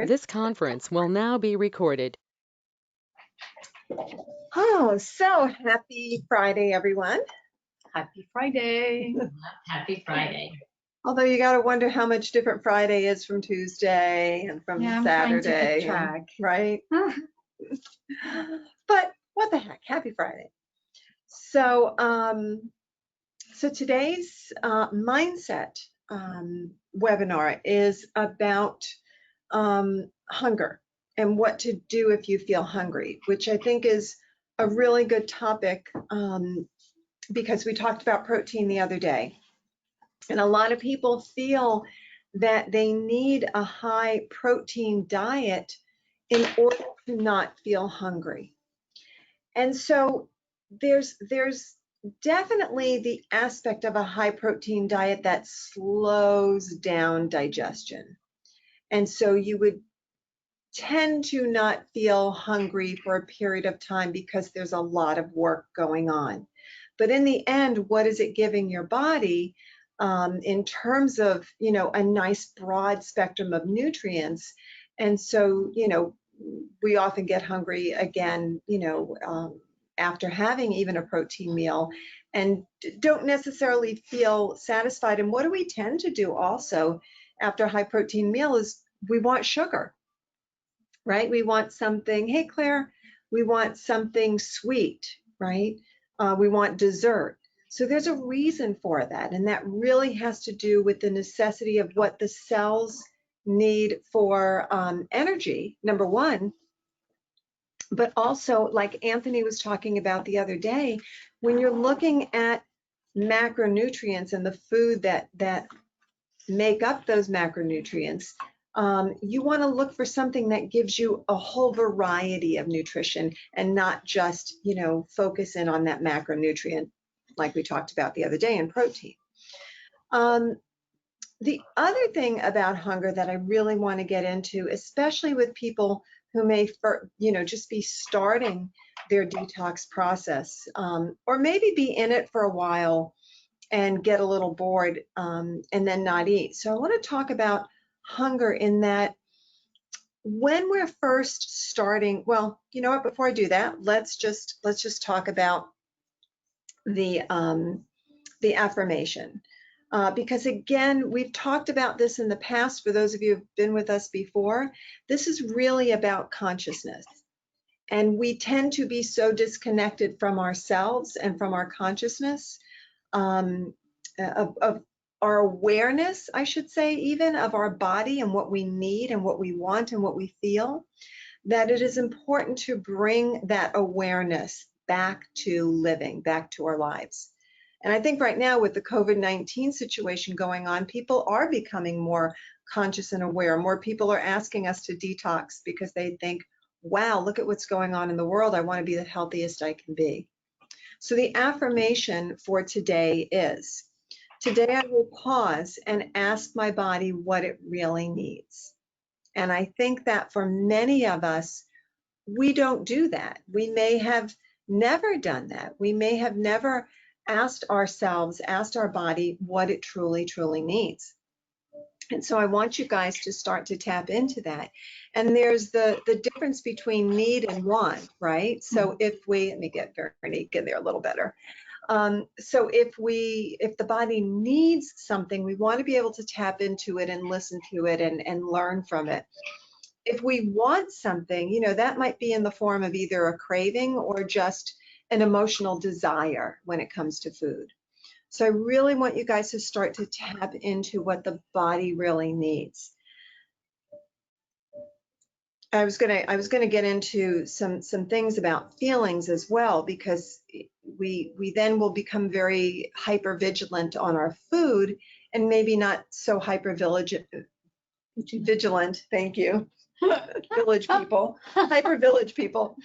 This conference will now be recorded. Oh, so happy Friday, everyone. Happy Friday. Happy Friday. Although you got to wonder how much different Friday is from Tuesday and from Saturday, track. right? But what the heck, happy Friday. So, so today's mindset webinar is about hunger and what to do if you feel hungry, which I think is a really good topic because we talked about protein the other day. And a lot of people feel that they need a high protein diet in order to not feel hungry. And so there's definitely the aspect of a high protein diet that slows down digestion. And so you would tend to not feel hungry for a period of time because there's a lot of work going on. But in the end, what is it giving your body in terms of, you know, a nice broad spectrum of nutrients? And so, you know, we often get hungry again, you know, after having even a protein meal and don't necessarily feel satisfied. And what do we tend to do also after a high protein meal is we want sugar, right? We want something, hey, Claire, we want something sweet, right? We want dessert. So there's a reason for that. And that really has to do with the necessity of what the cells need for energy, number one. But also, like Anthony was talking about the other day, when you're looking at macronutrients and the food that make up those macronutrients, you want to look for something that gives you a whole variety of nutrition and not just, you know, focus in on that macronutrient like we talked about the other day in protein. The other thing about hunger that I really want to get into, especially with people who may, you know, just be starting their detox process, or maybe be in it for a while and get a little bored and then not eat. So I want to talk about hunger in that when we're first starting, well, you know what, before I do that, let's just talk about the affirmation. Because again, we've talked about this in the past. For those of you who've been with us before, this is really about consciousness. And we tend to be so disconnected from ourselves and from our consciousness, of our awareness, I should say, even of our body and what we need and what we want and what we feel, that it is important to bring that awareness back to living, back to our lives. And I think right now with the COVID-19 situation going on, people are becoming more conscious and aware. More people are asking us to detox because they think, wow, look at what's going on in the world. I want to be the healthiest I can be. So the affirmation for today is, today I will pause and ask my body what it really needs. And I think that for many of us, we don't do that. We may have never done that. We may have never asked ourselves, asked our body what it truly, truly needs. And so I want you guys to start to tap into that. And there's the difference between need and want, right? So if we, let me get Veronique in there a little better. So if the body needs something, we want to be able to tap into it and listen to it and learn from it. If we want something, you know, that might be in the form of either a craving or just an emotional desire when it comes to food. So I really want you guys to start to tap into what the body really needs. I was gonna get into some things about feelings as well, because we then will become very hyper vigilant on our food and maybe not so hyper vigilant. Thank you. Village people, hyper village people,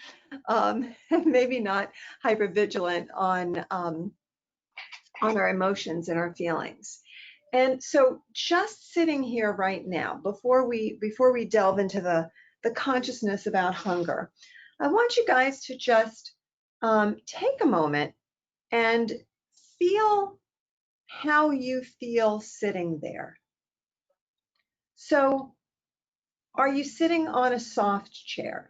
maybe not hyper vigilant on our emotions and our feelings. And so just sitting here right now, before we delve into the consciousness about hunger, I want you guys to just take a moment and feel how you feel sitting there. So Are you sitting on a soft chair?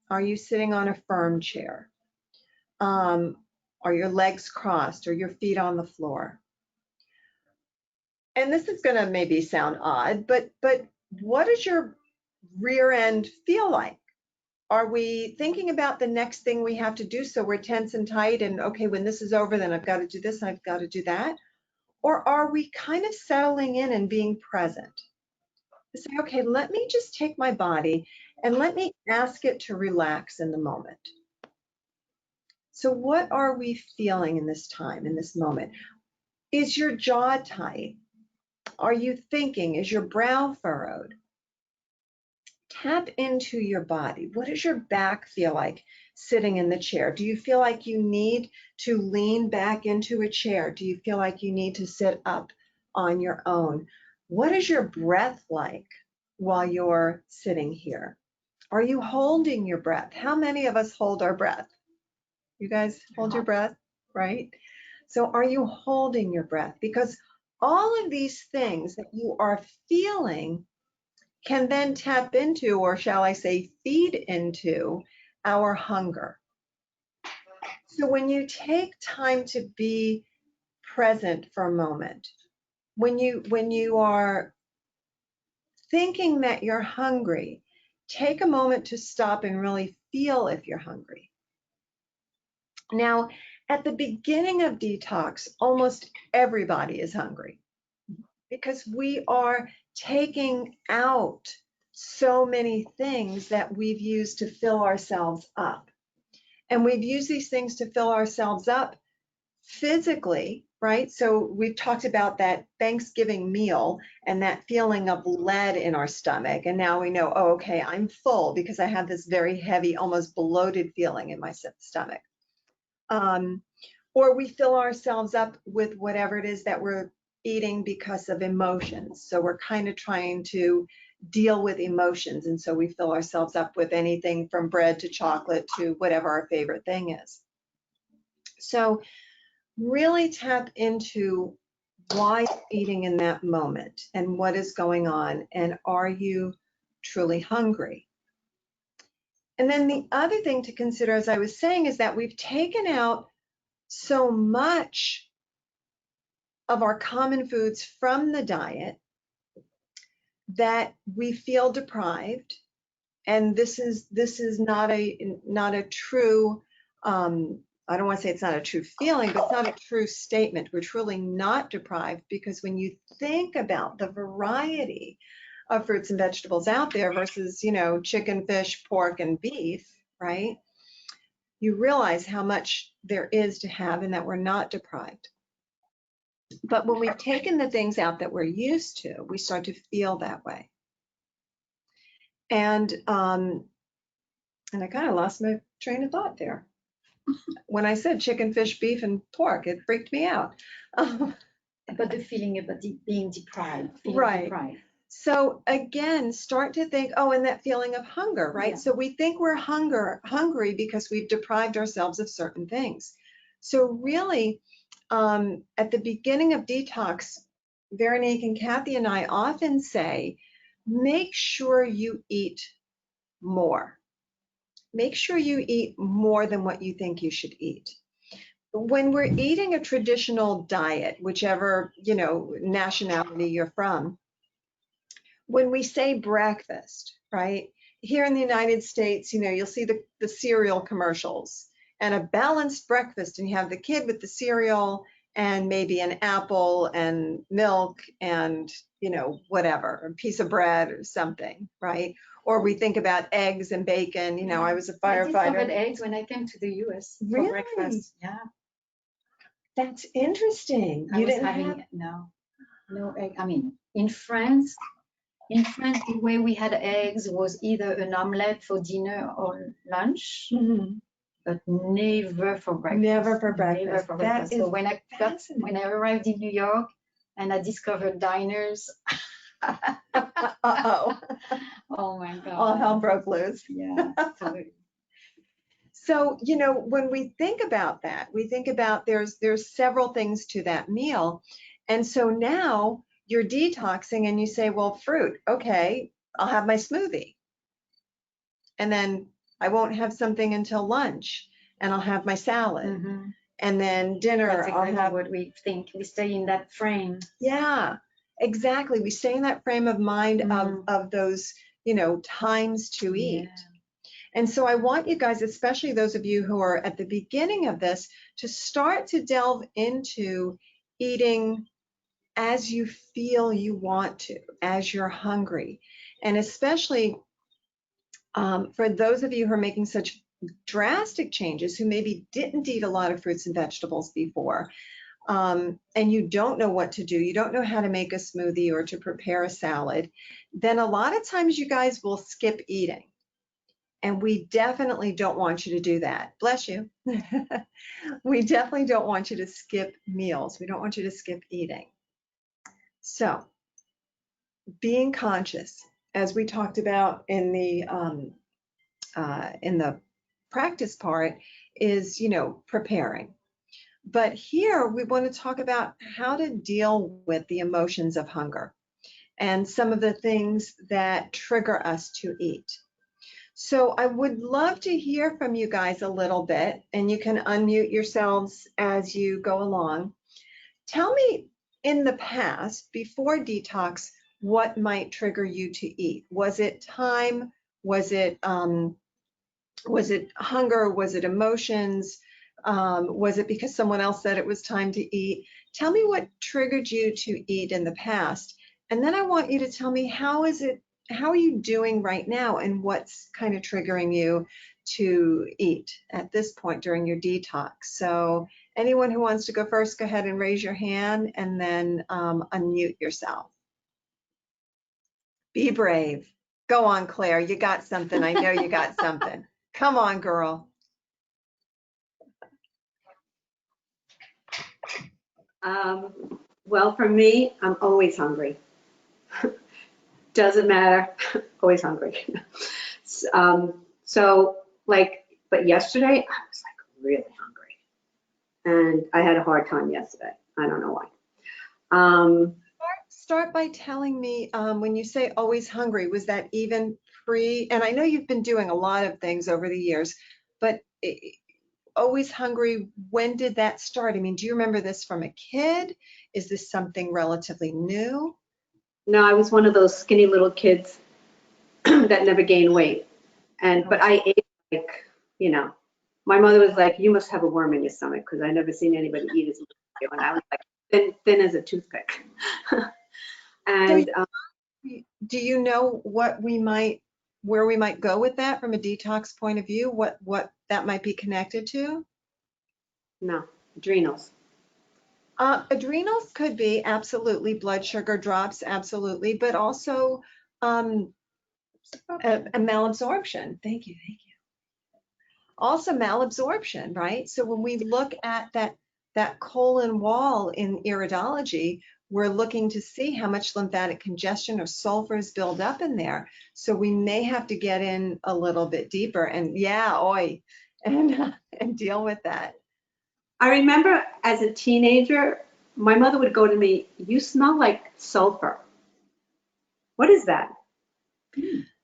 Are you sitting on a firm chair? Are your legs crossed or your feet on the floor? And this is going to maybe sound odd, but what does your rear end feel like? Are we thinking about the next thing we have to do, so we're tense and tight and okay, when this is over, then I've got to do this, I've got to do that? Or are we kind of settling in and being present? To say, okay, let me just take my body and let me ask it to relax in the moment. So what are we feeling in this time, in this moment? Is your jaw tight? Are you thinking? Is your brow furrowed? Tap into your body. What does your back feel like sitting in the chair? Do you feel like you need to lean back into a chair? Do you feel like you need to sit up on your own? What is your breath like while you're sitting here? Are you holding your breath? How many of us hold our breath? You guys hold your breath, right? So are you holding your breath? Because all of these things that you are feeling can then tap into, or shall I say, feed into our hunger. So when you take time to be present for a moment, when you are thinking that you're hungry, take a moment to stop and really feel if you're hungry. Now, at the beginning of detox, almost everybody is hungry because we are taking out so many things that we've used to fill ourselves up. And we've used these things to fill ourselves up physically, right? So we've talked about that Thanksgiving meal and that feeling of lead in our stomach. And now we know, oh, okay, I'm full because I have this very heavy, almost bloated feeling in my stomach. Or we fill ourselves up with whatever it is that we're eating because of emotions. So we're kind of trying to deal with emotions. And so we fill ourselves up with anything from bread to chocolate to whatever our favorite thing is. So really tap into why you're eating in that moment and what is going on. And are you truly hungry? And then the other thing to consider, as I was saying, is that we've taken out so much of our common foods from the diet that we feel deprived. And this is not a true, I don't want to say it's not a true feeling, but it's not a true statement. We're truly not deprived because when you think about the variety of fruits and vegetables out there versus, chicken, fish, pork, and beef, right? You realize how much there is to have and that we're not deprived. But when we've taken the things out that we're used to, we start to feel that way. And I kind of lost my train of thought there. When I said chicken, fish, beef, and pork, it freaked me out. But the feeling about being deprived. Right. Deprived. So again, start to think, and that feeling of hunger, right? Yeah. So we think we're hungry because we've deprived ourselves of certain things. So really, at the beginning of detox, Veronique and Kathy and I often say, make sure you eat more. Make sure you eat more than what you think you should eat. When we're eating a traditional diet, whichever, nationality you're from, when we say breakfast, right? Here in the United States, you'll see the cereal commercials and a balanced breakfast, and you have the kid with the cereal and maybe an apple and milk and, whatever, a piece of bread or something, right? Or we think about eggs and bacon. I was a firefighter. I discovered eggs when I came to the US for breakfast. Yeah. That's interesting. You didn't have no egg. I mean, in France, the way we had eggs was either an omelette for dinner or lunch, but never for breakfast. Never for breakfast. Never for breakfast. So when I arrived in New York and I discovered diners, uh-oh. Oh my God. All hell broke loose. Yeah. Totally. So, when we think about that, we think about there's several things to that meal. And so now you're detoxing and you say, well, fruit, okay, I'll have my smoothie. And then I won't have something until lunch, and I'll have my salad. Mhm. And then dinner, That's I'll exactly have, what we think. We stay in that frame. yeah, exactly. We stay in that frame of mind Mhm. of those, times to eat. Yeah. And so I want you guys, especially those of you who are at the beginning of this, to start to delve into eating as you feel you want to, as you're hungry. And especially for those of you who are making such drastic changes, who maybe didn't eat a lot of fruits and vegetables before, and you don't know what to do, you don't know how to make a smoothie or to prepare a salad, then a lot of times you guys will skip eating. And we definitely don't want you to do that. Bless you. We definitely don't want you to skip meals. We don't want you to skip eating. So being conscious, as we talked about in the practice part, is, preparing. But here we want to talk about how to deal with the emotions of hunger and some of the things that trigger us to eat. So I would love to hear from you guys a little bit, and you can unmute yourselves as you go along. Tell me, in the past, before detox, what might trigger you to eat? Was it time? Was it hunger? Was it emotions? Was it because someone else said it was time to eat? Tell me what triggered you to eat in the past. And then I want you to tell me how are you doing right now, and what's kind of triggering you to eat at this point during your detox. So anyone who wants to go first, go ahead and raise your hand, and then unmute yourself. Be brave. Go on, Claire. You got something. I know you got something. Come on, girl. Well, for me, I'm always hungry. Doesn't matter, always hungry. So but yesterday I was like really hungry, and I had a hard time yesterday. I don't know why. Start by telling me, when you say always hungry, was that even and I know you've been doing a lot of things over the years, but always hungry, when did that start? I mean, do you remember this from a kid? Is this something relatively new? No, I was one of those skinny little kids that never gained weight, but I ate my mother was like, "You must have a worm in your stomach," because I never seen anybody eat as much as you, and I was like thin as a toothpick. And do you know where we might go with that from a detox point of view? What that might be connected to? no, adrenals. Adrenals could be, absolutely. Blood sugar drops, absolutely, but also a malabsorption. Thank you. Also malabsorption, right? So when we look at that colon wall in iridology, we're looking to see how much lymphatic congestion or sulfur is built up in there. So we may have to get in a little bit deeper and and deal with that. I remember as a teenager, my mother would go to me, "You smell like sulfur." What is that?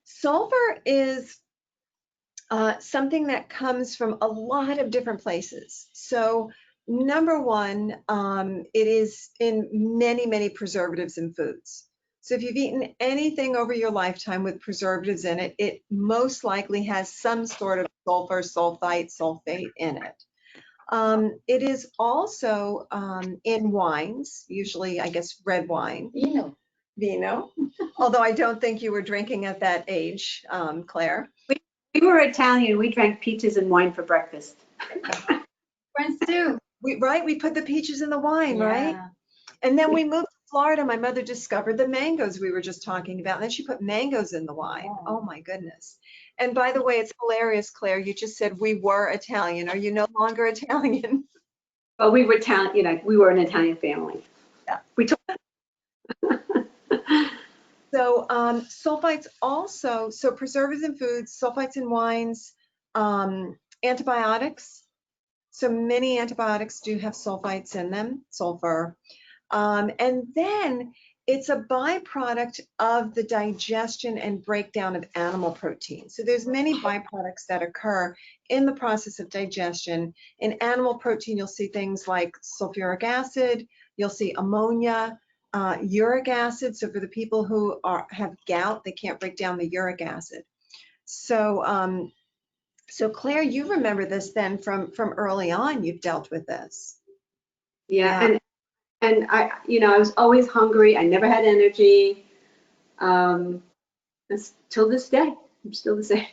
Sulfur is something that comes from a lot of different places. So number one, it is in many, many preservatives in foods. So if you've eaten anything over your lifetime with preservatives in it, it most likely has some sort of sulfur, sulfite, sulfate in it. It is also in wines, usually, I guess, red wine. Vino. Although I don't think you were drinking at that age, Claire. We were Italian. We drank peaches and wine for breakfast. Friends too. We put the peaches in the wine, Yeah. right? And then we moved to Florida. My mother discovered the mangoes we were just talking about. And then she put mangoes in the wine. Oh my goodness. And by the way, it's hilarious, Claire. You just said we were Italian. Are you no longer Italian? Well, we were Italian, we were an Italian family. Yeah. We took So sulfites also, so preservatives in foods, sulfites in wines, antibiotics. So many antibiotics do have sulfites in them, sulfur. And then it's a byproduct of the digestion and breakdown of animal protein. So there's many byproducts that occur in the process of digestion. In animal protein, you'll see things like sulfuric acid, you'll see ammonia, uric acid. So for the people who have gout, they can't break down the uric acid. So, so Claire, you remember this then from early on, you've dealt with this. Yeah. And I, I was always hungry. I never had energy. Till this day, I'm still the same.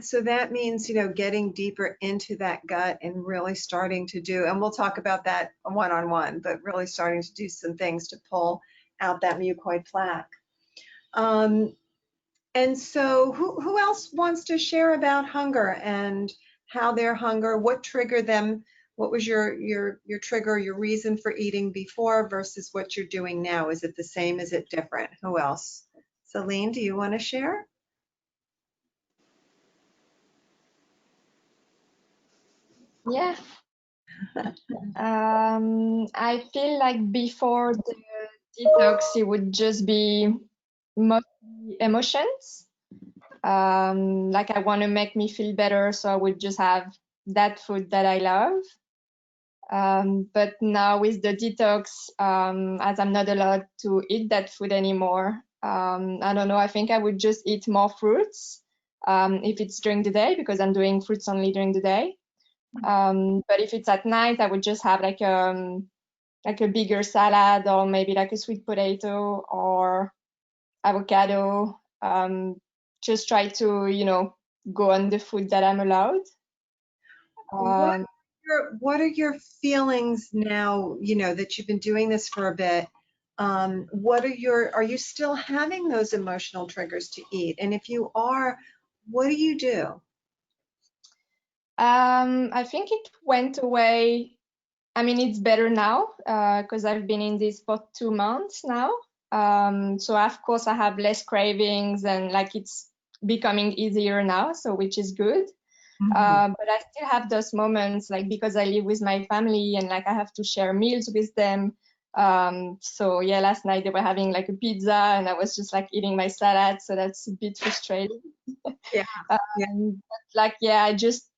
So that means, getting deeper into that gut and really starting to do, and we'll talk about that one-on-one, but really starting to do some things to pull out that mucoid plaque. And so who else wants to share about hunger and how their hunger, what triggered them? What was your trigger, your reason for eating before versus what you're doing now? Is it the same? Is it different? Who else? Celine, do you want to share? Yeah. I feel like before the detox, it would just be mostly emotions. Like I want to make me feel better, so I would just have that food that I love. But now with the detox, as I'm not allowed to eat that food anymore, I don't know, I think I would just eat more fruits if it's during the day, because I'm doing fruits only during the day. But if it's at night, I would just have like a bigger salad, or maybe like a sweet potato or avocado. Just try to, go on the food that I'm allowed. What are your feelings now, that you've been doing this for a bit? Are you still having those emotional triggers to eat? And if you are, what do you do? I think it went away. I mean, it's better now because I've been in this for 2 months now. So of course I have less cravings and like it's becoming easier now, so which is good. But I still have those moments, like because I live with my family and like I have to share meals with them. So yeah, last night they were having like a pizza and I was just like eating my salad, so that's a bit frustrating. Yeah. But, like yeah, I just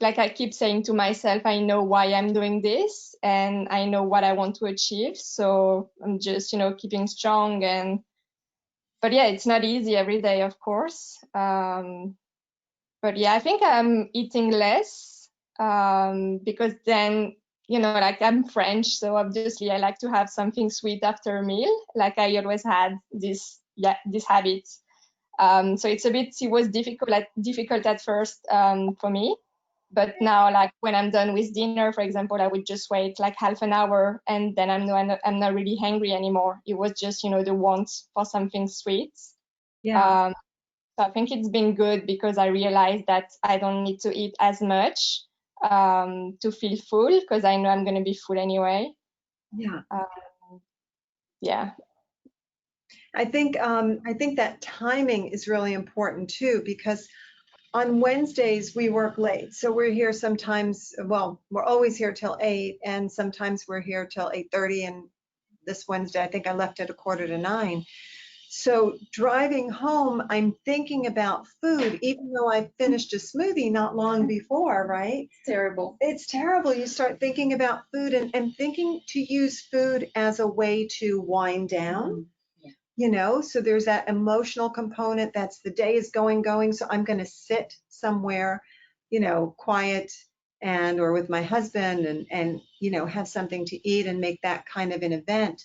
like I keep saying to myself, I know why I'm doing this and I know what I want to achieve. So I'm just, keeping strong but yeah, it's not easy every day, of course. But yeah, I think I'm eating less because then, like I'm French, so obviously I like to have something sweet after a meal. Like I always had this habit. So it was difficult at first for me. But now, like when I'm done with dinner, for example, I would just wait like half an hour and then I'm not really hungry anymore. It was just, the want for something sweet. Yeah. So I think it's been good because I realized that I don't need to eat as much to feel full because I know I'm going to be full anyway. Yeah. Yeah. I think that timing is really important too, because on Wednesdays we work late. So we're here sometimes, well, we're always here till 8 and sometimes we're here till 8:30, and this Wednesday I think I left at 8:45. So driving home, I'm thinking about food, even though I finished a smoothie not long before, right? It's terrible. It's terrible. You start thinking about food and thinking to use food as a way to wind down, so there's that emotional component. That's the day is going. So I'm going to sit somewhere, quiet or with my husband and have something to eat and make that kind of an event.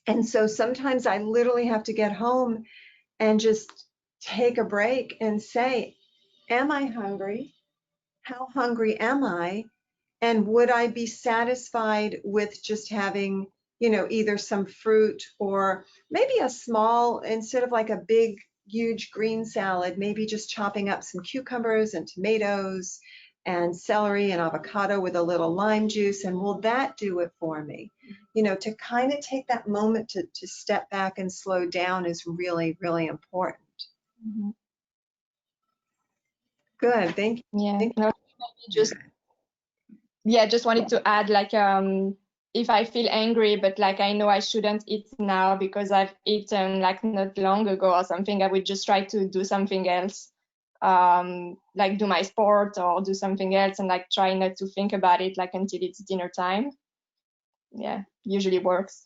And so sometimes I literally have to get home and just take a break and say, am I hungry? How hungry am I? And would I be satisfied with just having, either some fruit or maybe a small, instead of like a big, huge green salad, maybe just chopping up some cucumbers and tomatoes and celery and avocado with a little lime juice. And will that do it for me? To kind of take that moment to step back and slow down is really, really important. Mm-hmm. Good. Thank you. Yeah. No, just wanted to add like if I feel angry, but like I know I shouldn't eat now because I've eaten like not long ago or something, I would just try to do something else, like do my sport or do something else, and like try not to think about it like until it's dinner time. Yeah, usually works.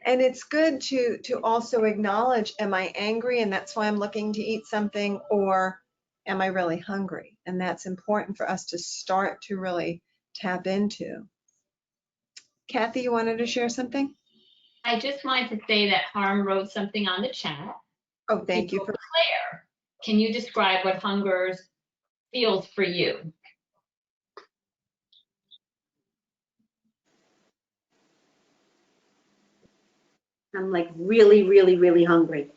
And it's good to also acknowledge, am I angry and that's why I'm looking to eat something, or am I really hungry? And that's important for us to start to really tap into. Kathy, you wanted to share something? I just wanted to say that Harm wrote something on the chat. Oh, thank He you wrote, for, Claire, can you describe what hunger feels for you? I'm like really, really, really hungry.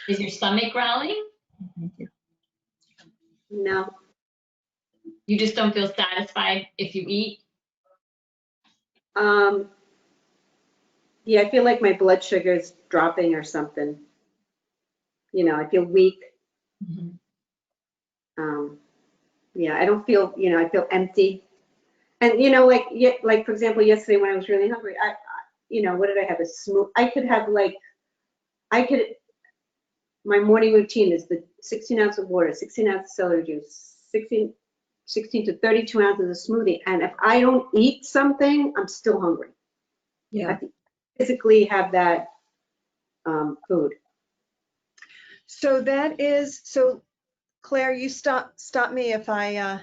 Is your stomach growling? No. You just don't feel satisfied if you eat? Yeah, I feel like my blood sugar is dropping or something. You know, I feel weak. Yeah, I don't feel, you know, I feel empty. And, you know, like for example, yesterday when I was really hungry, you know, what did I have? A smooth, I could have like, my morning routine is the 16 ounces of water, 16 ounces of celery juice, 16 to 32 ounces of smoothie. And if I don't eat something, I'm still hungry. I yeah. have to physically have that food. So that is, so Claire, you stop me if I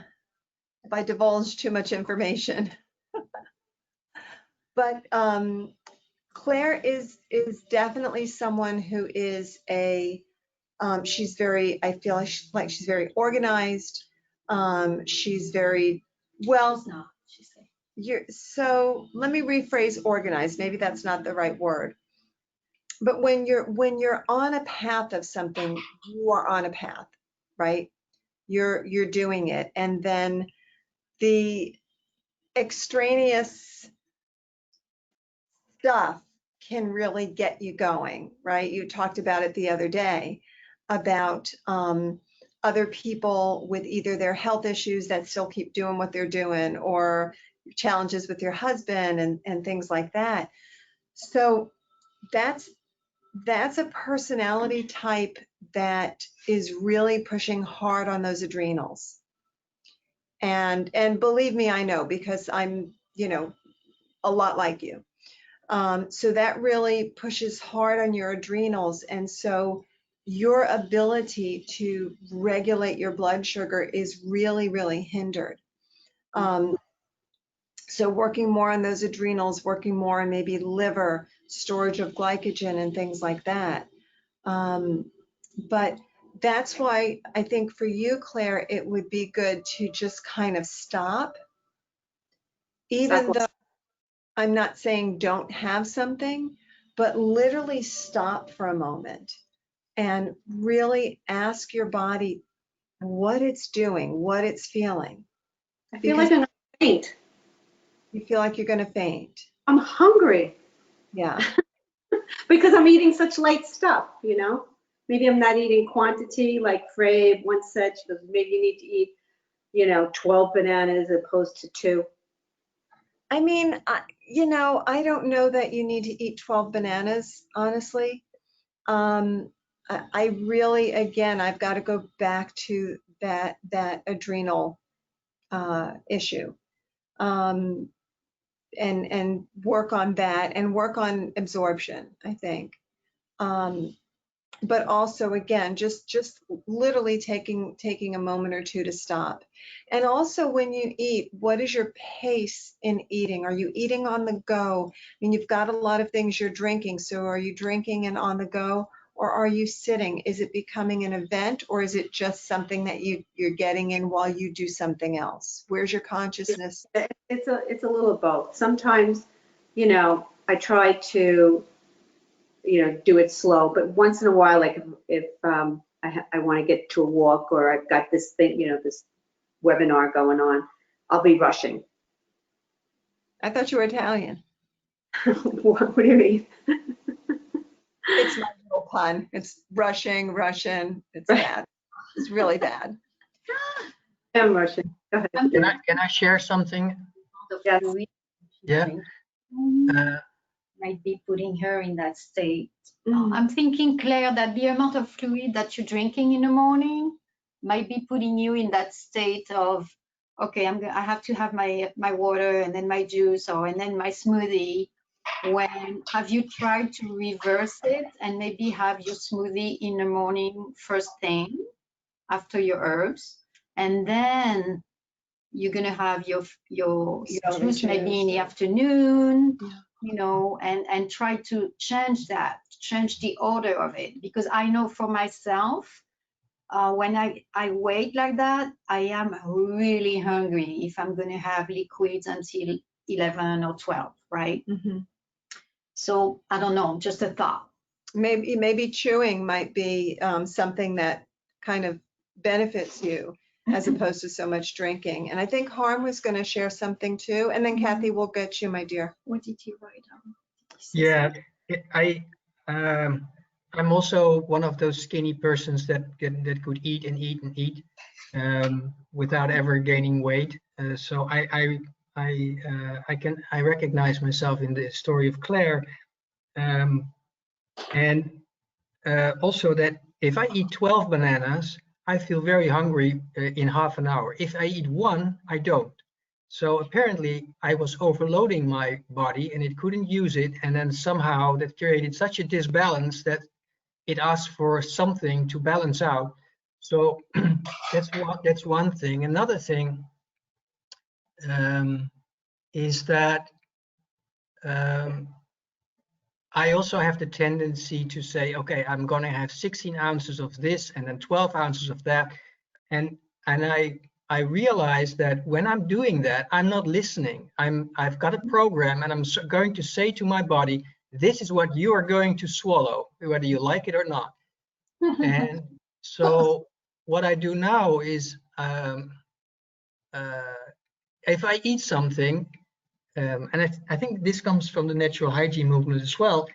divulge too much information. But Claire is definitely someone who is she's very, I feel like she's very organized. She's very, well, No, she said. so let me rephrase organized. Maybe that's not the right word. But when you're on a path of something, you are on a path, right? You're doing it. And then the extraneous stuff can really get you going, right? You talked about it the other day about other people with either their health issues that still keep doing what they're doing, or challenges with your husband and things like that. So that's a personality type that is really pushing hard on those adrenals. And believe me, I know, because I'm, you know, a lot like you. So that really pushes hard on your adrenals. And so your ability to regulate your blood sugar is really, really hindered. So working more on those adrenals, working more on maybe liver, storage of glycogen and things like that. But that's why I think for you, Claire, it would be good to just kind of stop, even though I'm not saying don't have something, but literally stop for a moment and really ask your body what it's doing, what it's feeling. I feel like I'm gonna faint. You feel like you're going to faint. I'm hungry. Yeah. Because I'm eating such light stuff, you know? Maybe I'm not eating quantity like Frey once said, she goes, maybe you need to eat, you know, 12 bananas as opposed to 2. I mean, you know, I don't know that you need to eat 12 bananas, honestly. I really, again, I've got to go back to that adrenal issue, and work on that and work on absorption, I think. But also, again, just literally taking a moment or two to stop. And also, when you eat, what is your pace in eating? Are you eating on the go? I mean, you've got a lot of things you're drinking. So are you drinking and on the go, or are you sitting? Is it becoming an event, or is it just something that you're getting in while you do something else? Where's your consciousness? It's a little of both. Sometimes, you know, I try to, you know, do it slow, but once in a while, like if I want to get to a walk, or I've got this thing, you know, this webinar going on, I'll be rushing. I thought you were Italian. What do you mean? It's my little pun. It's rushing, Russian. It's bad. It's really bad. Yeah, Marcia, go ahead. I'm Can I share something? the Yes. fluid she's Yeah. drinking Uh, might be putting her in that state. Mhm. I'm thinking, Claire, that the amount of fluid that you're drinking in the morning might be putting you in that state of, okay, I have to have my water and then my juice and then my smoothie. When have you tried to reverse it and maybe have your smoothie in the morning first thing after your herbs, and then you're gonna have your Celery juice maybe in the juice. afternoon, Yeah. and try to change the order of it. Because I know for myself, when I wait like that, I am really hungry if I'm gonna have liquids until 11 or 12, right? Mhm. So I don't know, just a thought. Maybe chewing might be something that kind of benefits you as opposed to so much drinking. And I think Harm was going to share something too. And then Kathy, we'll get you, my dear. What did you write down? yeah, I'm also one of those skinny persons that could eat and eat and eat without ever gaining weight. So I recognize myself in the story of Claire, and also that if I eat 12 bananas, I feel very hungry in half an hour. If I eat one, I don't. So apparently I was overloading my body and it couldn't use it. And then somehow that created such a disbalance that it asked for something to balance out. So that's one thing. Another thing is that I also have the tendency to say, okay, I'm going to have 16 ounces of this and then 12 ounces of that. And I realize that when I'm doing that, I'm not listening. I've got a program and I'm going to say to my body, this is what you are going to swallow, whether you like it or not. And so what I do now is if I eat something, and I think this comes from the natural hygiene movement as well,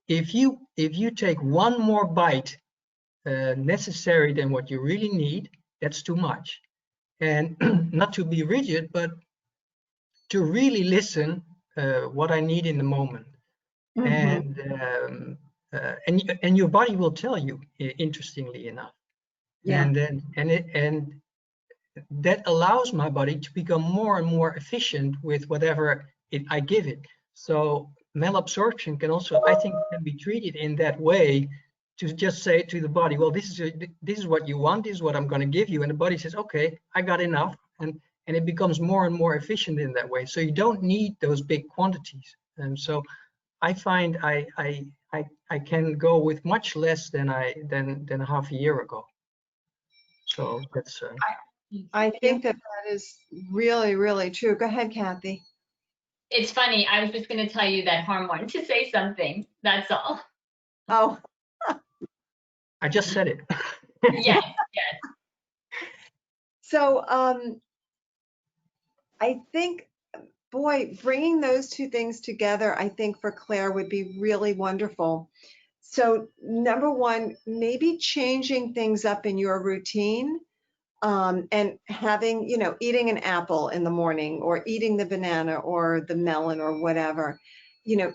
if you take one more bite necessary than what you really need, that's too much. And not to be rigid, but to really listen what I need in the moment. Mhm. And your body will tell you, interestingly enough. Yeah. And that allows my body to become more and more efficient with whatever I give it. So malabsorption can also, I think, can be treated in that way, to just say to the body, well, this is what you want, this is what I'm going to give you, and the body says, okay, I got enough, and it becomes more and more efficient in that way. So you don't need those big quantities, and so I find I can go with much less than half a year ago. So that's I think that is really, really true. Go ahead, Kathy. It's funny. I was just going to tell you that Harm wanted to say something. That's all. Oh, I just said it. Yes, yes. so I think, boy, bringing those two things together, I think for Claire would be really wonderful. So number one, maybe changing things up in your routine, and having, eating an apple in the morning or eating the banana or the melon or whatever,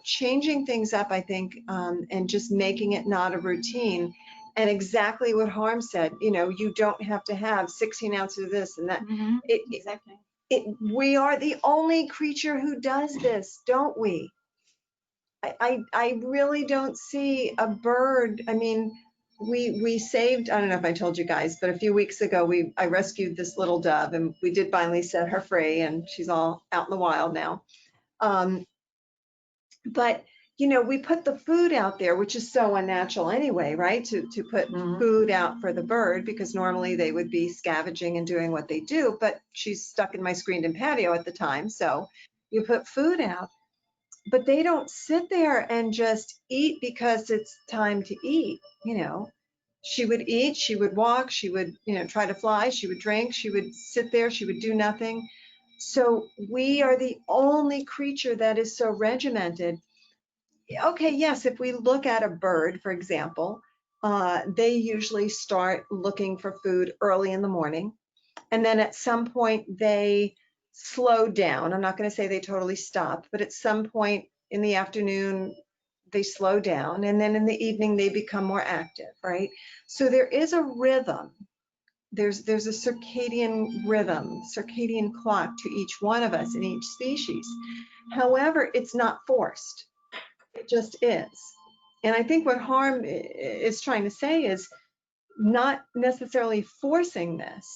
changing things up, I think, and just making it not a routine. And exactly what Harm said, you don't have to have 16 ounces of this and that. Exactly. We are the only creature who does this, don't we? I really don't see a bird. I mean, we saved, I don't know if I told you guys, but a few weeks ago I rescued this little dove, and we did finally set her free, and she's all out in the wild now. But we put the food out there, which is so unnatural anyway, right? To put food out for the bird, because normally they would be scavenging and doing what they do, but she's stuck in my screened-in patio at the time, so you put food out. But they don't sit there and just eat because it's time to eat. She would eat, she would walk, she would, try to fly, she would drink, she would sit there, she would do nothing. So we are the only creature that is so regimented. Okay, yes, if we look at a bird, for example, they usually start looking for food early in the morning. and then at some point they slow down. I'm not going to say they totally stop, but at some point in the afternoon they slow down, and then in the evening they become more active, right? So there is a rhythm. There's a circadian rhythm, circadian clock to each one of us in each species. However, it's not forced. It just is. And I think what Harm is trying to say is not necessarily forcing this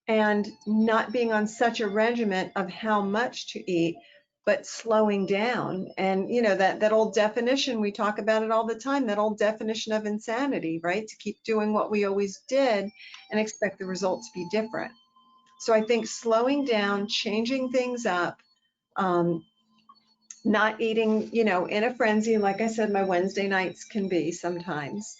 and not being on such a regimen of how much to eat, but slowing down. And you know, that old definition, we talk about it all the time, that old definition of insanity, right? To keep doing what we always did and expect the result to be different. So I think slowing down, changing things up, not eating, you know, in a frenzy. Like I said, my Wednesday nights can be sometimes.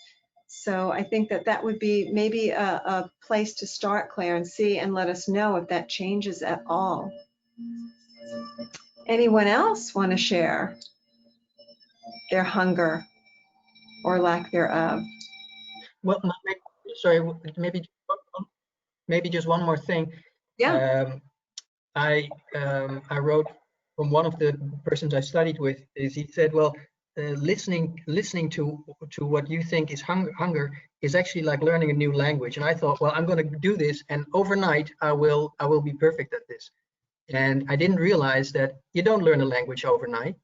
So I think that would be maybe a place to start, Claire, and see and let us know if that changes at all. Anyone else want to share their hunger or lack thereof? Well, sorry, maybe just one more thing. Yeah. I wrote from one of the persons I studied with, is he said, well, listening to what you think is hunger is actually like learning a new language. And I thought, well, I'm going to do this, and overnight I will be perfect at this. And I didn't realize that you don't learn a language overnight.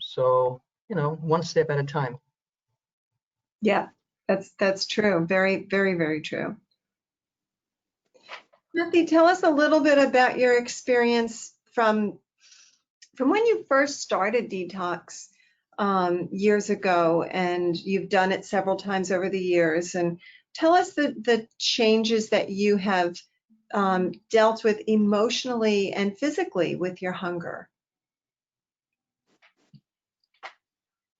So, you know, one step at a time. Yeah, that's true. Very, very, very true. Matthew, tell us a little bit about your experience from when you first started detox years ago, and you've done it several times over the years. And tell us the changes that you have dealt with emotionally and physically with your hunger.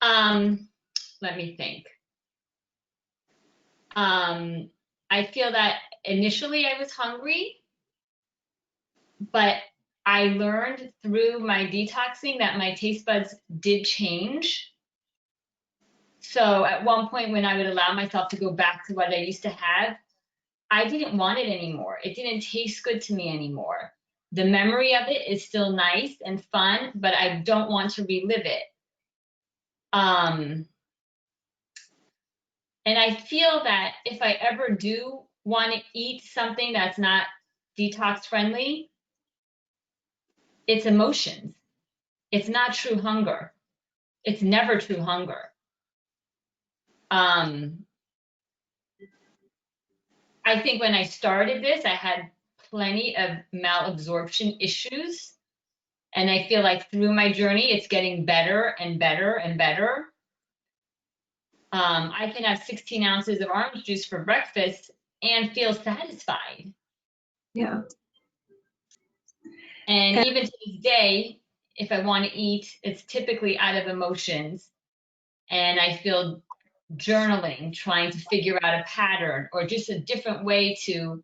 Let me think. I feel that initially I was hungry, but I learned through my detoxing that my taste buds did change. So at one point when I would allow myself to go back to what I used to have, I didn't want it anymore. It didn't taste good to me anymore. The memory of it is still nice and fun, but I don't want to relive it. And I feel that if I ever do want to eat something that's not detox friendly, it's emotions. It's not true hunger. It's never true hunger. I think when I started this, I had plenty of malabsorption issues. And I feel like through my journey, it's getting better and better and better. I can have 16 ounces of orange juice for breakfast and feel satisfied. Yeah. And even to this day, if I want to eat, it's typically out of emotions. And I feel journaling, trying to figure out a pattern or just a different way to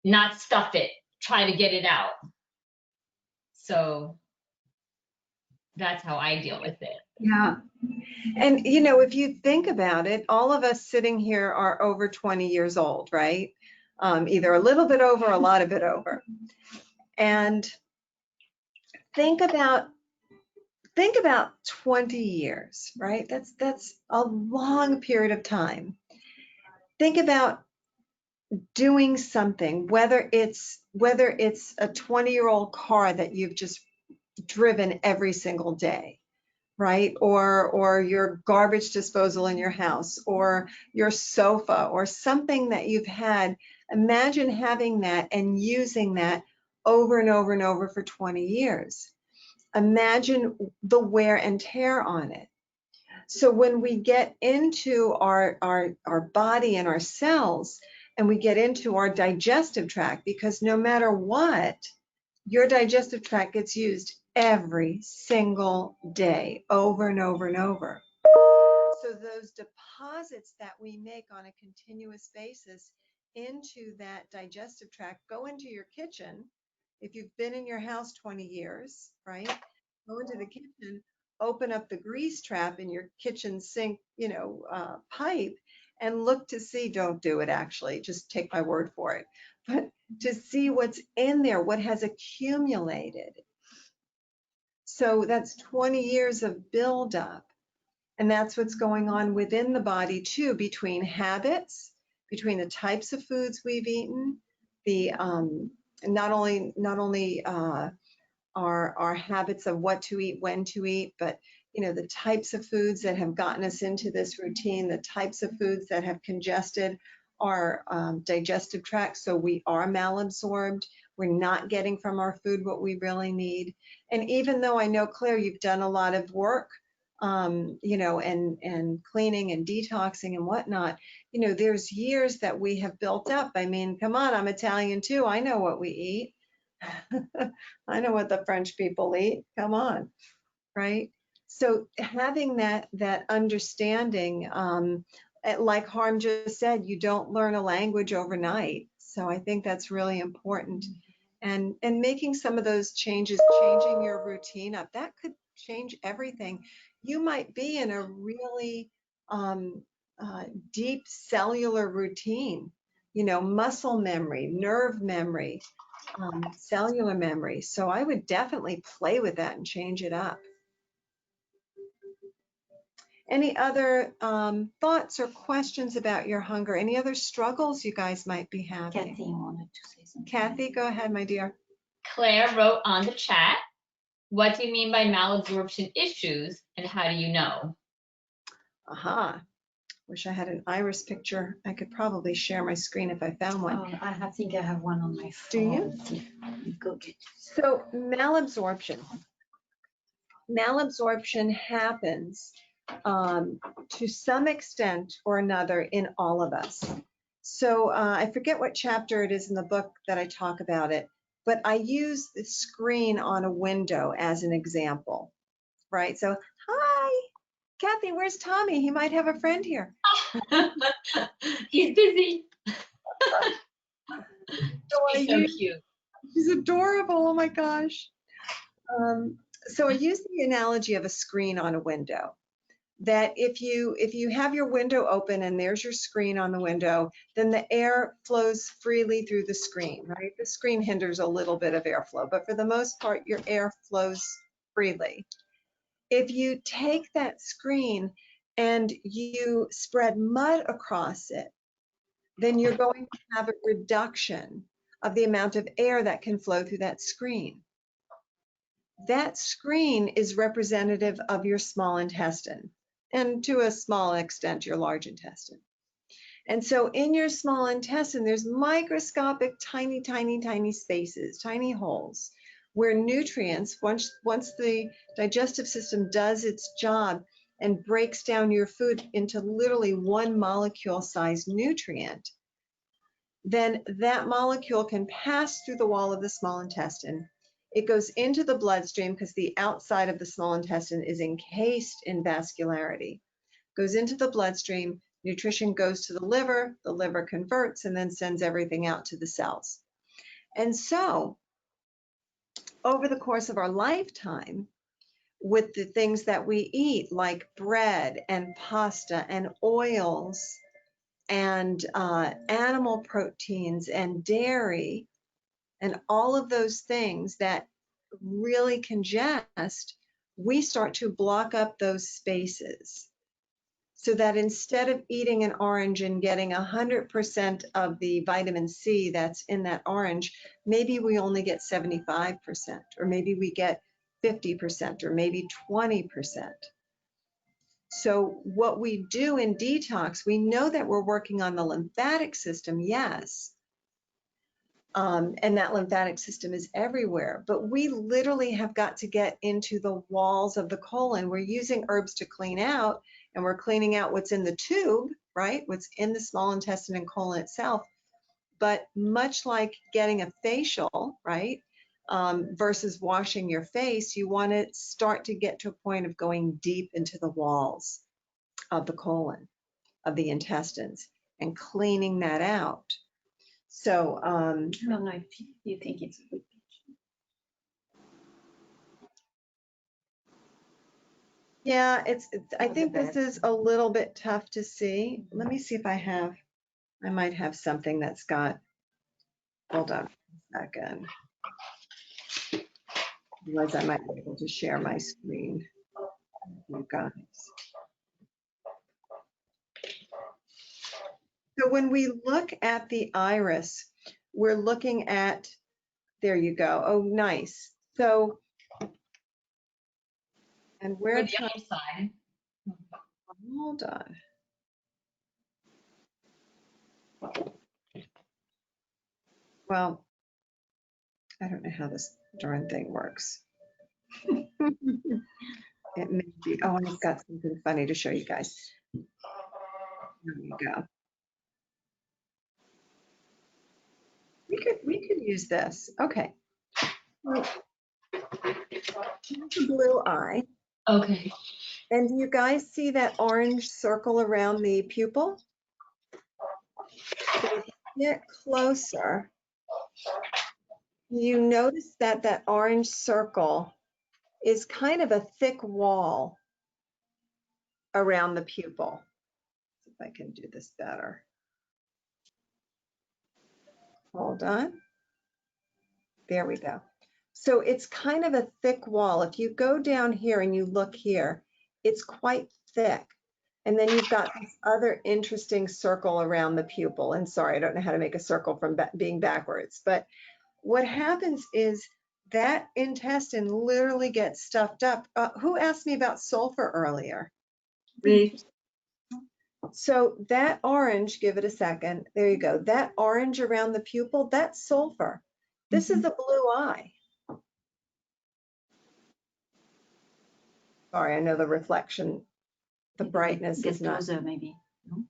not stuff it, try to get it out. So that's how I deal with it. Yeah. And, you know, if you think about it, all of us sitting here are over 20 years old, right? Either a little bit over, a lot of bit over. And think about 20 years, right? That's a long period of time. Think about doing something, whether it's a 20-year-old car that you've just driven every single day, right? Or your garbage disposal in your house, or your sofa, or something that you've had. Imagine having that and using that over and over and over for 20 years. Imagine the wear and tear on it. So when we get into our body and our cells, and we get into our digestive tract, because no matter what, your digestive tract gets used every single day, over and over and over. So those deposits that we make on a continuous basis into that digestive tract go into your kitchen. If you've been in your house 20 years, right? Go into the kitchen, open up the grease trap in your kitchen sink, pipe, and look to see, don't do it actually, just take my word for it, but to see what's in there, what has accumulated. So that's 20 years of buildup. And that's what's going on within the body too, between habits, between the types of foods we've eaten, the not only our habits of what to eat, when to eat, but the types of foods that have gotten us into this routine, the types of foods that have congested our digestive tract, so we are malabsorbed. We're not getting from our food what we really need. And even though I know, Claire, you've done a lot of work, and cleaning and detoxing and whatnot, there's years that we have built up. I mean, come on, I'm Italian too. I know what we eat. I know what the French people eat. Come on, right? So having that understanding, like Harm just said, you don't learn a language overnight. So I think that's really important. And making some of those changes, changing your routine up, that could change everything. You might be in a really deep cellular routine, muscle memory, nerve memory, cellular memory. So I would definitely play with that and change it up. Any other thoughts or questions about your hunger? Any other struggles you guys might be having? Kathy wanted to say something. Kathy, go ahead, my dear. Claire wrote on the chat, what do you mean by malabsorption issues and how do you know? Aha. Wish I had an iris picture. I could probably share my screen if I found one. Oh, I think I have one on my phone. Do you? You go get it. So malabsorption. Malabsorption happens to some extent or another in all of us. So I forget what chapter it is in the book that I talk about it, but I use the screen on a window as an example, right? So, hi, Kathy, where's Tommy? He might have a friend here. He's busy. He's so cute. He's adorable. Oh my gosh. So I use the analogy of a screen on a window. That if you have your window open and there's your screen on the window, then the air flows freely through the screen, right? The screen hinders a little bit of airflow, but for the most part, your air flows freely. If you take that screen and you spread mud across it, then you're going to have a reduction of the amount of air that can flow through that screen. That screen is representative of your small intestine, and to a small extent, your large intestine. And so in your small intestine, there's microscopic, tiny, tiny, tiny spaces, tiny holes, where nutrients, once the digestive system does its job and breaks down your food into literally one molecule sized nutrient, then that molecule can pass through the wall of the small intestine. It goes into the bloodstream because the outside of the small intestine is encased in vascularity. Goes into the bloodstream, nutrition goes to the liver converts and then sends everything out to the cells. And so, over the course of our lifetime, with the things that we eat, like bread and pasta and oils and animal proteins and dairy, and all of those things that really congest, we start to block up those spaces. So that instead of eating an orange and getting 100% of the vitamin C that's in that orange, maybe we only get 75%, or maybe we get 50%, or maybe 20%. So what we do in detox, we know that we're working on the lymphatic system, yes. And that lymphatic system is everywhere, but we literally have got to get into the walls of the colon. We're using herbs to clean out, and we're cleaning out what's in the tube, right? What's in the small intestine and colon itself. But much like getting a facial, right? Versus washing your face, you want to start to get to a point of going deep into the walls of the colon, of the intestines, and cleaning that out. So, I don't know if you think it's a good picture. Yeah, I Not the think this best. is a little bit tough to see. Let me see if I might have something that's got, hold on a second. Otherwise, I might be able to share my screen with you guys. So when we look at the iris, we're looking at, there you go. Oh, nice. So, and Or where, the other side. hold on. Well, I don't know how this darn thing works. It may be, oh, I've got something funny to show you guys. There you go. We could use this. Okay. Well, here's a blue eye. Okay. And do you guys see that orange circle around the pupil? So if you get closer, you notice that that orange circle is kind of a thick wall around the pupil. See if I can do this better. Hold on. There we go. So it's kind of a thick wall. If you go down here and you look here, it's quite thick. And then you've got this other interesting circle around the pupil. And sorry, I don't know how to make a circle from being backwards. But what happens is that intestine literally gets stuffed up. Who asked me about sulfur earlier? Me. So that orange, give it a second. There you go. That orange around the pupil, that's sulfur. This is the blue eye. Sorry, I know the reflection, the brightness Get is not. closer, maybe. No?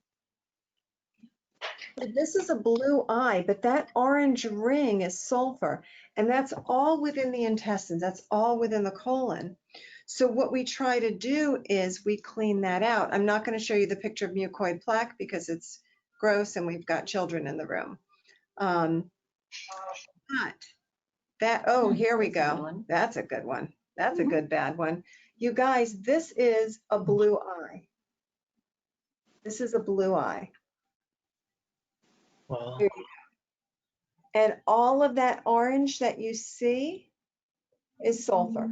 This is a blue eye, but that orange ring is sulfur, and that's all within the intestines. That's all within the colon. So what we try to do is we clean that out. I'm not going to show you the picture of mucoid plaque because it's gross and we've got children in the room. But that, oh, here we That's a good go. one. That's a good one. That's a good bad one. You guys, this is a blue eye. This is a blue eye. Well, Here you go. And all of that orange that you see is sulfur.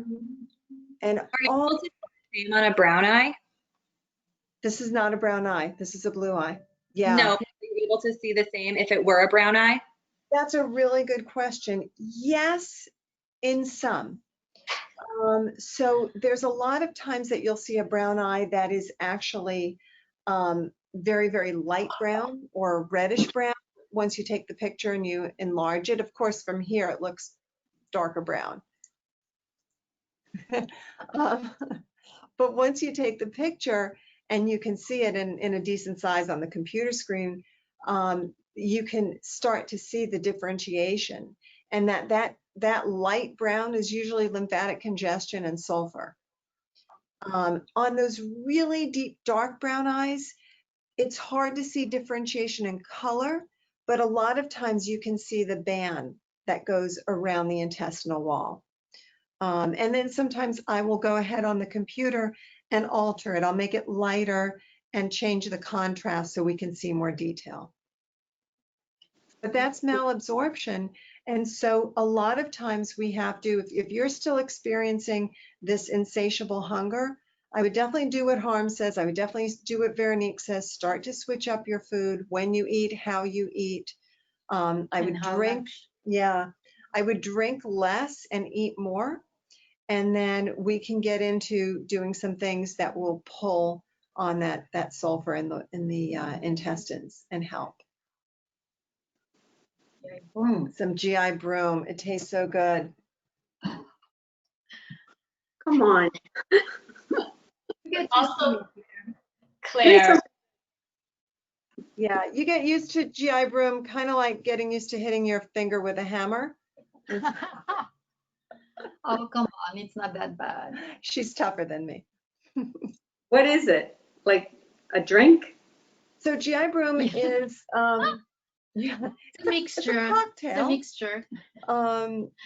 And Are you all, able to see the same on a brown eye? this is not a brown eye. This is a blue eye. Yeah. No. Are you able to see the same if it were a brown eye? That's a really good question. Yes, in some. So there's a lot of times that you'll see a brown eye that is actually very, very light brown or reddish brown once you take the picture and you enlarge it. Of course, from here it looks darker brown. But once you take the picture and you can see it in a decent size on the computer screen, you can start to see the differentiation. And that light brown is usually lymphatic congestion and sulfur. On those really deep dark brown eyes, it's hard to see differentiation in color, but a lot of times you can see the band that goes around the intestinal wall. And then sometimes I will go ahead on the computer and alter it. I'll make it lighter and change the contrast so we can see more detail. But that's malabsorption. And so a lot of times we have to, if you're still experiencing this insatiable hunger, I would definitely do what Harm says. I would definitely do what Veronique says. Start to switch up your food, when you eat, how you eat. I would drink, yeah, I would drink less and eat more. And then we can get into doing some things that will pull on that sulfur in the intestines and help. Some GI Broom. It tastes so good. Come on. Also, Claire, Yeah, you get used to GI Broom, kind of like getting used to hitting your finger with a hammer. Oh, come on, it's not that bad. She's tougher than me. What is it? Like a drink? So GI Broom is yeah, It's a mixture. It's a cocktail. mixture.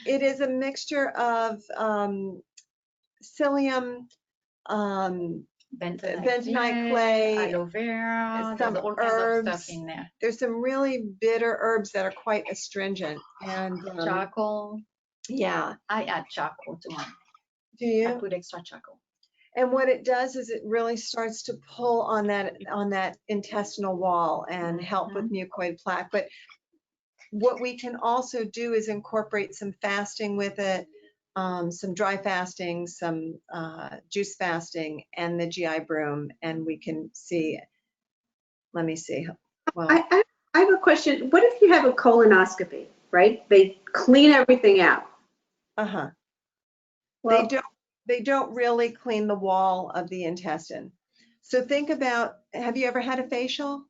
It is a mixture of psyllium, bentonite clay, aloe vera, some there's all kinds of herbs. stuff in there. There's some really bitter herbs that are quite astringent. And Charcoal. yeah. I add charcoal to mine. Do I you? put extra charcoal. And what it does is it really starts to pull on that intestinal wall and help with mucoid plaque. But what we can also do is incorporate some fasting with it, some dry fasting, some juice fasting, and the GI Broom, and we can see. Let me see. Well, I have a question. What if you have a colonoscopy, right? They clean everything out. Well, they don't really clean the wall of the intestine. So think about, have you ever had a facial?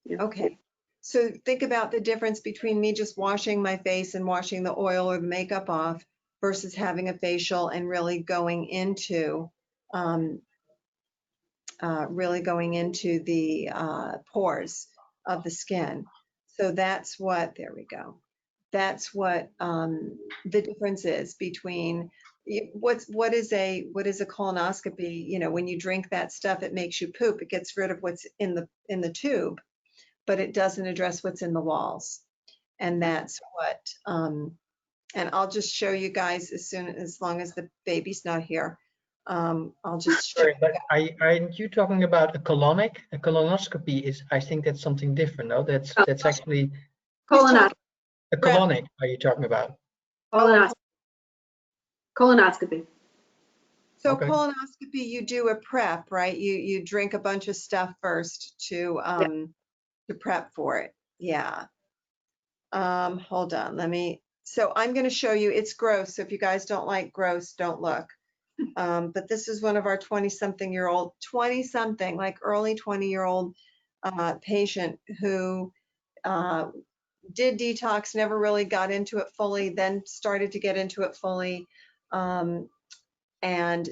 Yeah. Okay. So think about the difference between me just washing my face and washing the oil or the makeup off versus having a facial and really going into the pores of the skin. So that's what, there we go. That's what the difference is between what is a colonoscopy. You know, when you drink that stuff, it makes you poop. It gets rid of what's in the tube, but it doesn't address what's in the walls. And that's what, and I'll just show you guys as long as the baby's not here. I'll just show Sorry, but aren't you talking about a colonic? A colonoscopy is, I think that's something different. No, that's actually colonoscopy. a colonic. Are you talking about? Colonoscopy. So Okay. colonoscopy, you do a prep, right? You drink a bunch of stuff first to prep for it. Yeah. Hold on, so I'm going to show you, it's gross. So if you guys don't like gross, don't look. But this is one of our 20-something-year-old, like early 20-year-old patient who did detox, never really got into it fully, then started to get into it fully, and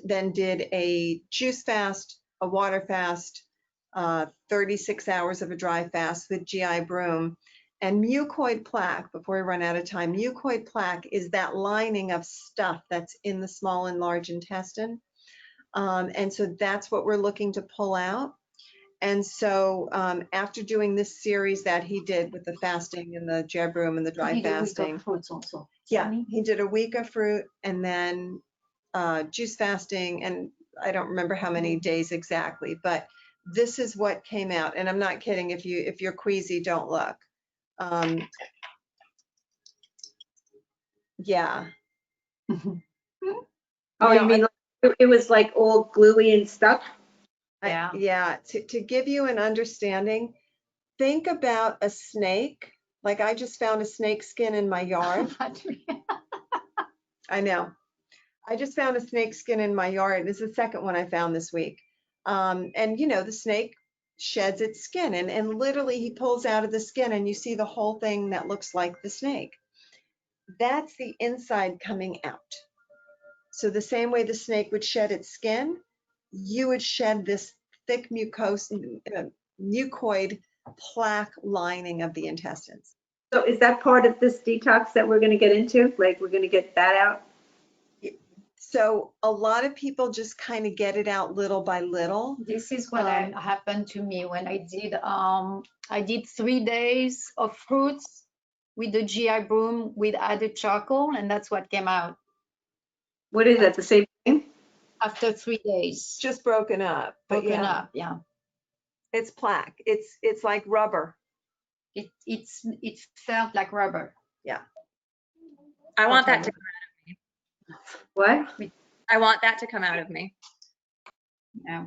then did a juice fast, a water fast, 36 hours of a dry fast with GI Broom. And mucoid plaque, before we run out of time, mucoid plaque is that lining of stuff that's in the small and large intestine. And so that's what we're looking to pull out. And so after doing this series that he did with the fasting and the GI Broom and the dry fasting. Fruits also. Yeah, he did a week of fruit and then juice fasting, and I don't remember how many days exactly, but this is what came out. And I'm not kidding. If you're queasy, don't look. Yeah. Oh, you mean it was like all gluey and stuff? Yeah. To give you an understanding, think about a snake. Like I just found a snake skin in my yard. I know. I just found a snake skin in my yard. This is the second one I found this week. And you know, the snake sheds its skin and literally he pulls out of the skin and you see the whole thing that looks like the snake. That's the inside coming out. So the same way the snake would shed its skin, you would shed this thick mucoid plaque lining of the intestines. So is that part of this detox that we're going to get into? Like we're going to get that out? So a lot of people just kind of get it out little by little. This is what happened to me when I did 3 days of fruits with the GI Broom with added charcoal, and that's what came out. What is that, the same thing? After 3 days. Just broken up. Broken up, yeah. It's plaque. It's like rubber. It felt like rubber. Yeah. I want that to come out of me. What? I want that to come out of me. Yeah.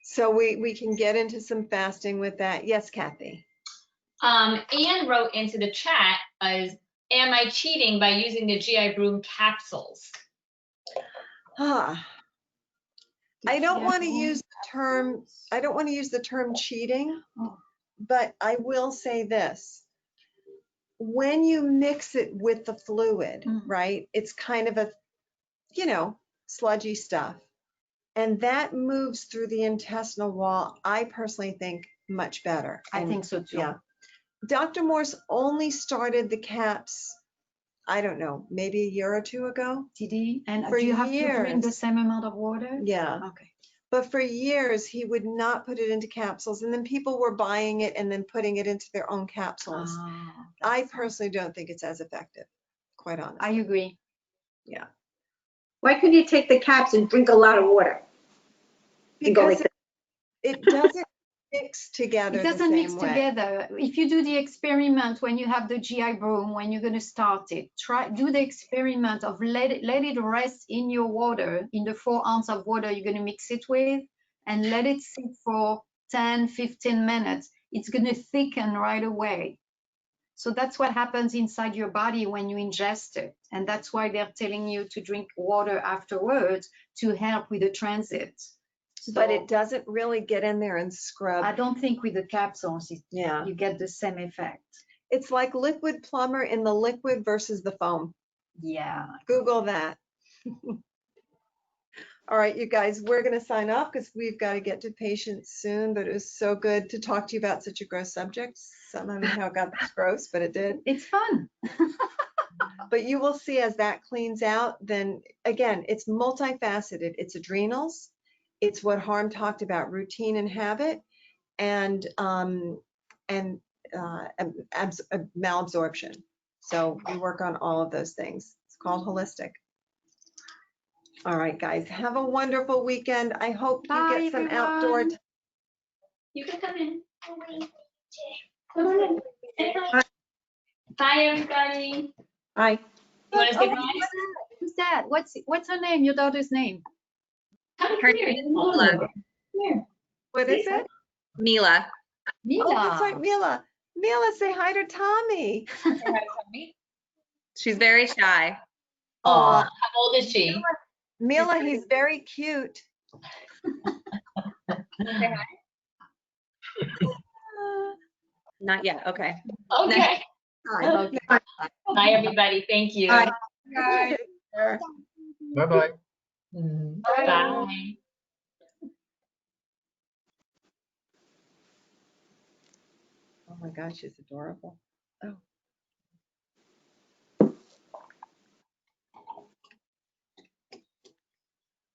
So we can get into some fasting with that. Yes, Kathy. Anne wrote into the chat as, am I cheating by using the GI Broom capsules? I don't want to use the term cheating, but I will say this. When you mix it with the fluid, right, it's kind of a, sludgy stuff. And that moves through the intestinal wall, I personally think, much better. I think so too. Yeah. Dr. Morse only started the caps I don't know, maybe a year or two ago. Did he? And For do you have to drink the years. same amount of water? Yeah. Okay. But for years, he would not put it into capsules. And then people were buying it and then putting it into their own capsules. Ah, I that's- personally don't think it's as effective, quite honestly. I agree. Yeah. Why couldn't you take the caps and drink a lot of water? And go Because like it doesn't mix together It the doesn't mix same way. together. If you do the experiment when you have the GI broom, when you're going to start it, do the experiment of let it rest in your water, in the 4 ounces of water you're going to mix it with, and let it sit for 10, 15 minutes. It's going to thicken right away. So that's what happens inside your body when you ingest it. And that's why they're telling you to drink water afterwards to help with the transit. But So it doesn't really get in there and scrub. I don't think with the capsules Yeah. you get the same effect. It's like liquid plumber in the liquid versus the foam. Yeah. Google that. All right, you guys, we're going to sign off because we've got to get to patients soon, but it was so good to talk to you about such a gross subject. Some of you know it got this gross, but it did. It's fun. But you will see as that cleans out, then again, it's multifaceted. It's adrenals. It's what Harm talked about, routine and habit, and malabsorption. So we work on all of those things. It's called holistic. All right, guys, have a wonderful weekend. I hope you Bye, get some everyone. outdoor. You can come in. Come on in. Bye, everybody. Bye. You want to say Oh, bye? who's that? What's her name? Your daughter's name? Come Her here. name is Mila. Here. What is it? Mila. Mila. Oh, that's right, Mila. Mila, say hi to Tommy. She's very shy. Aw, How old is she? Mila, he's very cute. Not yet. Okay. Okay. Okay. Bye, everybody. Thank you. Bye. Bye-bye. Bye. Oh my gosh, she's adorable. Oh.